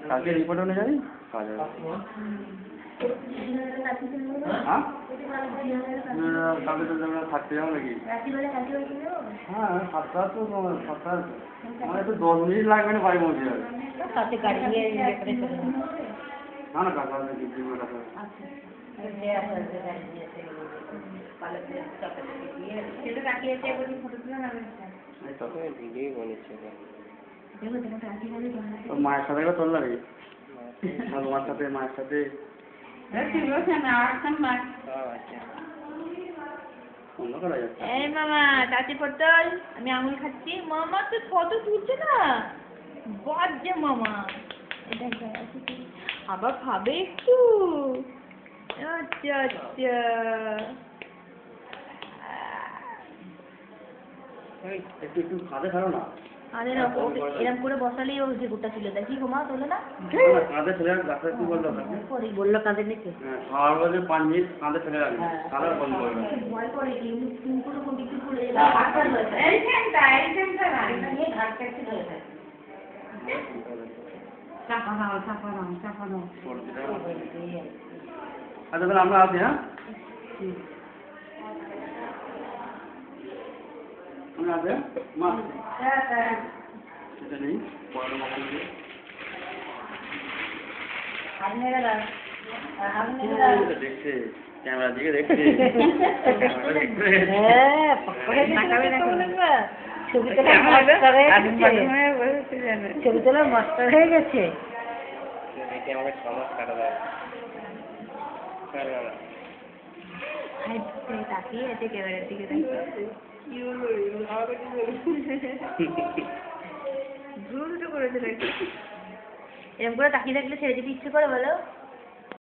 কালকে রিপোর্ট হলে যাবি কাজ হবে। হ্যাঁ কালকে তো থাকতে যাবো নাকি? হ্যাঁ 7টা তো 7টা আমার একটু 10 মিনিট লাগবে না বাড়ি পৌঁছে যাবে। না না কাকা নাকি 2 মিনিট আছে। মায়ের সাথে তোর লাগে তোমার সাথে মায়ের সাথে এই মামা চাচি পটল আমি আঙুল খাচ্ছি মামা তো ফটো তুলছে না বাজে মামা আবার খাবে একটু আচ্ছা আচ্ছা একটু একটু কাঁধে ছাড়ো না। আরে না এরকম করে বসালেই ও যে গোটা তুলে দেয় কি গো মা তোলে না কাঁধে ছেড়ে ডাক্তার কি বললো পরে বললো কাঁধে নাকি খাওয়ার বলছে 5 মিনিট কাঁধে ছেড়ে রাখবে তাহলে বন্ধ করবে। ভয় করে কি তুমি পুরো কিছু করে এইখানটা না নিয়ে ঘাটটা একটু ধরে থাকে চাপা দাও আচ্ছা তাহলে আমরা আসি। হ্যাঁ আমরা আসে মা সেটা নেই পড়ানো মাথা দেখছে ক্যামেরা দিকে দেখছে ছবি তোলার মাস্টার হয়ে গেছে। তাকিয়ে আছে ক্যামেরার দিকে ভুল করেছে এরকম করে তাকিয়ে থাকলে ছেড়ে যেতে ইচ্ছে করে বলো।